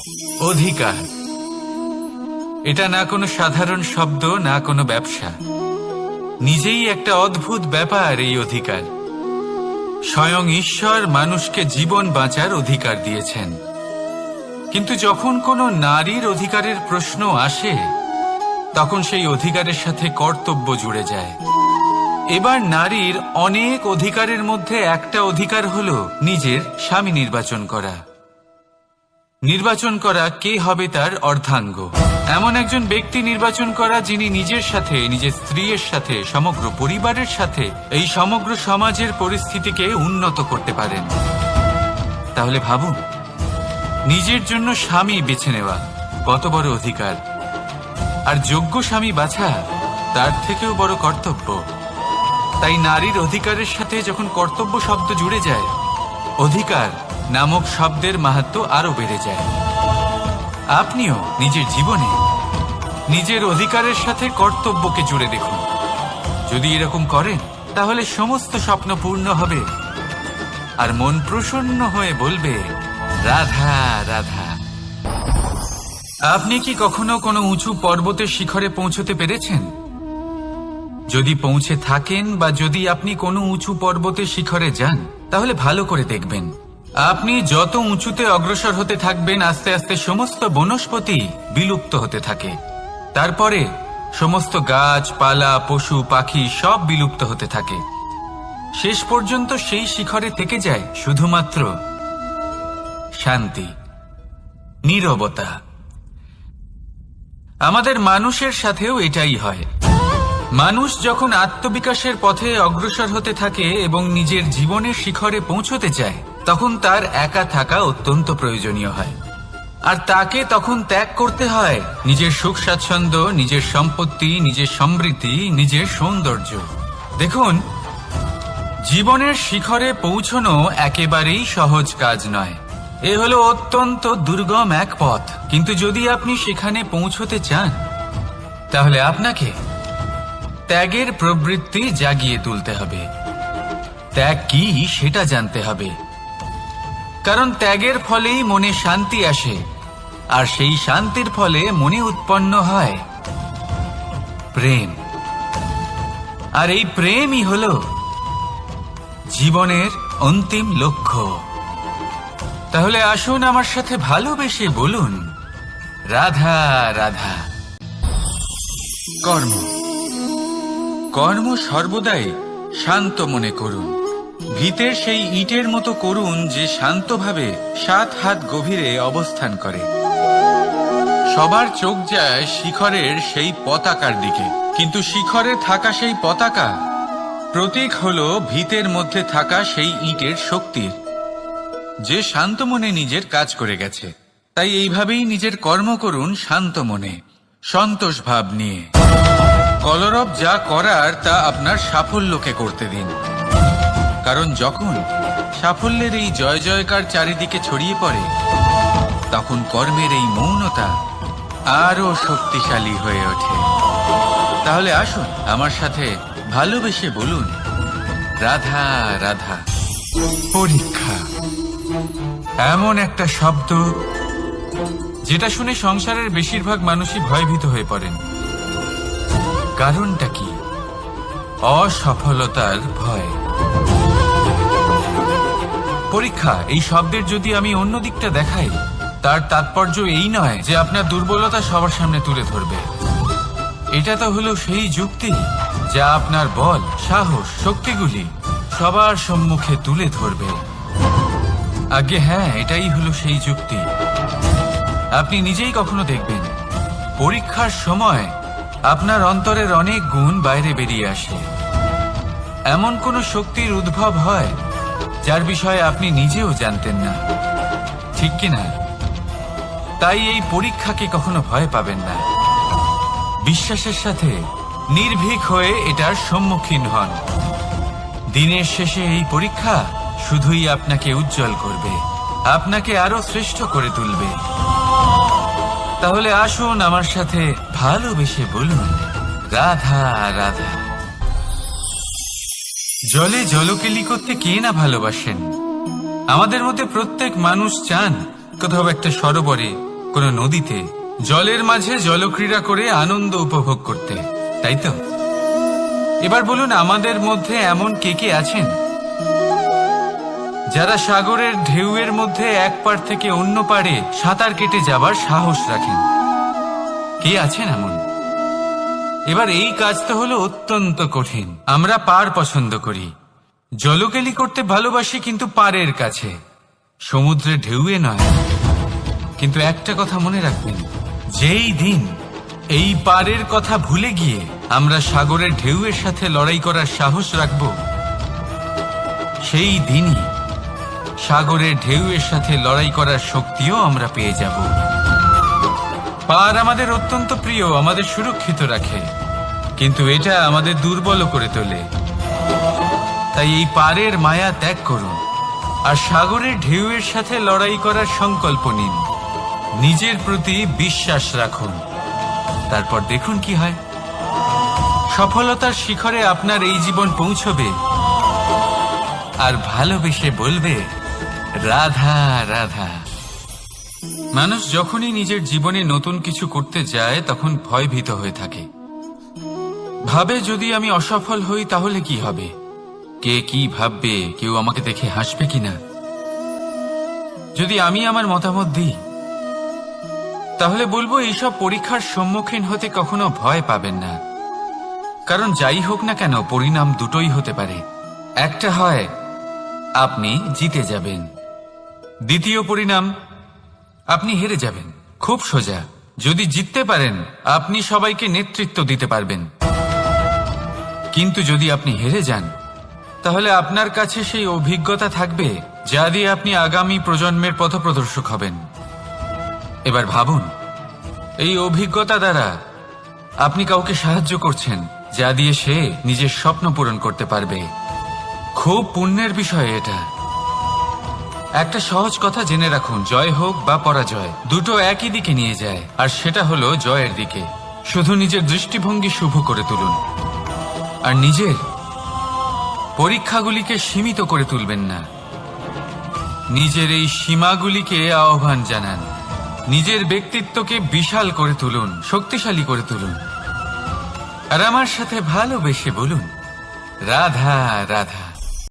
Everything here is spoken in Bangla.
অধিকার, এটা না কোনো সাধারণ শব্দ, না কোনো ব্যবসা, নিজেই একটা অদ্ভুত ব্যাপার এই অধিকার। স্বয়ং ঈশ্বর মানুষকে জীবন বাঁচার অধিকার দিয়েছেন, কিন্তু যখন কোনো নারীর অধিকারের প্রশ্ন আসে তখন সেই অধিকারের সাথে কর্তব্য জুড়ে যায়। এবার নারীর অনেক অধিকারের মধ্যে একটা অধিকার হলো নিজের স্বামী নির্বাচন করা। নির্বাচন করা কে হবে তার অর্ধাঙ্গ, এমন একজন ব্যক্তি নির্বাচন করা যিনি নিজের সাথে, নিজের স্ত্রীর সাথে, সমগ্র পরিবারের সাথে এই সমগ্র সমাজের পরিস্থিতিকে উন্নত করতে পারেন। তাহলে ভাবুন, নিজের জন্য স্বামী বেছে নেওয়া কত বড় অধিকার, আর যোগ্য স্বামী বাছা তার থেকেও বড় কর্তব্য। তাই নারীর অধিকারের সাথে যখন কর্তব্য শব্দ জুড়ে যায়, অধিকার নামক শব্দের মাহাত্ম্য আরো বেড়ে যায়। আপনিও নিজের জীবনে নিজের অধিকারের সাথে কর্তব্যকে জুড়ে দেখুন। যদি এরকম করেন তাহলে সমস্ত স্বপ্ন পূর্ণ হবে, আর মন প্রসন্ন হয়ে বলবে, রাধা রাধা। আপনি কি কখনো কোনো উঁচু পর্বতের শিখরে পৌঁছতে পেরেছেন? যদি পৌঁছে থাকেন বা যদি আপনি কোনো উঁচু পর্বতের শিখরে যান, তাহলে ভালো করে দেখবেন, আপনি যত উঁচুতে অগ্রসর হতে থাকবেন আস্তে আস্তে সমস্ত বনস্পতি বিলুপ্ত হতে থাকে। তারপরে সমস্ত গাছপালা, পশু পাখি সব বিলুপ্ত হতে থাকে। শেষ পর্যন্ত সেই শিখরে থেকে যায় শুধুমাত্র শান্তি, নীরবতা। আমাদের মানুষের সাথেও এটাই হয়। মানুষ যখন আত্মবিকাশের পথে অগ্রসর হতে থাকে এবং নিজের জীবনের শিখরে পৌঁছতে চায়, তখন তার একা থাকা অত্যন্ত প্রয়োজনীয় হয়। আর তাকে তখন ত্যাগ করতে হয় নিজের সুখ স্বাচ্ছন্দ্য, নিজের সম্পত্তি, নিজের সমৃদ্ধি, নিজের সৌন্দর্য। দেখুন, জীবনের শিখরে পৌঁছনো একেবারেই সহজ কাজ নয়। এ হলো অত্যন্ত দুর্গম এক পথ, কিন্তু যদি আপনি সেখানে পৌঁছতে চান তাহলে আপনাকে ত্যাগের প্রবৃত্তি জাগিয়ে তুলতে হবে। ত্যাগ কি সেটা জানতে হবে, কারণ ত্যাগের ফলেই মনে শান্তি আসে, আর সেই শান্তির ফলে মনে উৎপন্ন হয় প্রেম। আর এই প্রেমই হল জীবনের অন্তিম লক্ষ্য। তাহলে আসুন আমার সাথে ভালোবেসে বলুন, রাধা রাধা। কর্ম, কর্ম সর্বদাই শান্ত মনে করুন। ভিতের সেই ইটের মতো করুন যে শান্তভাবে 7 হাত গভীরে অবস্থান করে। সবার চোখ যায় শিখরের সেই পতাকার দিকে, কিন্তু শিখরে থাকা সেই পতাকা প্রতীক হলো ভিতের মধ্যে থাকা সেই ইটের শক্তির, যে শান্ত মনে নিজের কাজ করে গেছে। তাই এইভাবেই নিজের কর্ম করুন শান্ত মনে, সন্তোষ ভাব নিয়ে। কলরব যা করার তা আপনার সাফল্যকে করতে দিন, কারণ যখন সাফল্যের এই জয় জয়কার চারিদিকে ছড়িয়ে পড়ে, তখন কর্মের এই মৌনতা আরো শক্তিশালী হয়ে ওঠে। তাহলে আসুন আমার সাথে ভালোবেসে বলুন, রাধা রাধা। পরীক্ষা এমন একটা শব্দ যেটা শুনে সংসারের বেশিরভাগ মানুষই ভয়ভীত হয়ে পড়েন। কারণটা কি? অসফলতার ভয়। পরীক্ষা এই শব্দের যদি আমি অন্য দিকটা দেখাই, তার তাৎপর্য এই নয় যে আপনার দুর্বলতা সবার সামনে তুলে ধরবে। এটা তো হলো সেই যুক্তি যা আপনার বল, সাহস, শক্তিগুলি সবার সম্মুখে তুলে ধরবে। আগে হ্যাঁ, এটাই হলো সেই যুক্তি। আপনি নিজেই কখনো দেখবেন পরীক্ষার সময় আপনার অন্তরের অনেক গুণ বাইরে বেরিয়ে আসে। এমন কোন শক্তির উদ্ভব হয় যার বিষয়ে আপনি নিজেও জানতেন না, ঠিক কিনা? তাই এই পরীক্ষাকে কখনো ভয় পাবেন না। বিশ্বাসের সাথে নির্ভীক হয়ে এটার সম্মুখীন হন। দিনের শেষে এই পরীক্ষা শুধুই আপনাকে উজ্জ্বল করবে, আপনাকে আরো শ্রেষ্ঠ করে তুলবে। তাহলে আসুন আমার সাথে ভালোবেসে বলুন, রাধা রাধা। জলে জলকেলি করতে কে না ভালোবাসেন? আমাদের মধ্যে প্রত্যেক মানুষ চান কোথাও একটা সরোবরে কোনো নদীতে জলের মাঝে জলক্রীড়া করে আনন্দ উপভোগ করতে, তাই তো? এবার বলুন, আমাদের মধ্যে এমন কে কে আছেন যারা সাগরের ঢেউয়ের মধ্যে এক পাড় থেকে অন্য পাড়ে সাঁতার কেটে যাবার সাহস রাখেন? কে আছেন এমন? এবার এই কাজ তো হলো অত্যন্ত কঠিন। আমরা পার পছন্দ করি, জলকেলি করতে ভালোবাসি, কিন্তু পাড়ের কাছে, সমুদ্রের ঢেউয়ে নয়। কিন্তু একটা কথা মনে রাখবেন, যেই দিন এই পাড়ের কথা ভুলে গিয়ে আমরা সাগরের ঢেউয়ের সাথে লড়াই করার সাহস রাখব, সেই দিনই সাগরের ঢেউয়ের সাথে লড়াই করার শক্তিও আমরা পেয়ে যাব। পার আমাদের অত্যন্ত প্রিয়, আমাদের সুরক্ষিত রাখে, কিন্তু এটা আমাদের দুর্বল করে তোলে। তাই এই পারের মায়া ত্যাগ করুন আর সাগরের ঢেউয়ের সাথে লড়াই করার সংকল্প নিন। নিজের প্রতি বিশ্বাস রাখুন, তারপর দেখুন কি হয়। সফলতার শিখরে আপনার এই জীবন পৌঁছবে আর ভালোবেসে বলবে, রাধা রাধা। মানুষ যখনই নিজের জীবনে নতুন কিছু করতে যায় তখন ভয়ভীত হয়ে থাকে। ভাবে, যদি আমি অসফল হই তাহলে কি হবে? কে কি ভাববে? কেউ আমাকে দেখে হাসবে কিনা? যদি আমি আমার মতামত দিই তাহলে বলবো, এইসব পরীক্ষার সম্মুখীন হতে কখনো ভয় পাবেন না। কারণ যাই হোক না কেন, পরিণাম দুটোই হতে পারে। একটা হয় আপনি জিতে যাবেন, দ্বিতীয় পরিণাম আপনি হেরে যাবেন। খুব সোজা। যদি জিততে পারেন আপনি সবাইকে নেতৃত্ব দিতে পারবেন, কিন্তু যদি আপনি হেরে যান তাহলে আপনার কাছে সেই অভিজ্ঞতা থাকবে যা দিয়ে আপনি আগামী প্রজন্মের পথপ্রদর্শক হবেন। এবার ভাবুন, এই অভিজ্ঞতা দ্বারা আপনি কাউকে সাহায্য করছেন, যা দিয়ে সে নিজের স্বপ্ন পূরণ করতে পারবে। খুব পুণ্যের বিষয় এটা। একটা সহজ কথা জেনে রাখুন, জয় হোক বা পরাজয়, দুটো একই দিকে নিয়ে যায়, আর সেটা হলো জয়ের দিকে। শুধু নিজের দৃষ্টিভঙ্গি শুভ করে তুলুন আর নিজের পরীক্ষাগুলিকে সীমিত করে তুলবেন না। নিজের এই সীমাগুলিকে আহ্বান জানান। নিজের ব্যক্তিত্বকে বিশাল করে তুলুন, শক্তিশালী করে তুলুন। আর আমার সাথে ভালোবেসে বলুন, রাধা রাধা।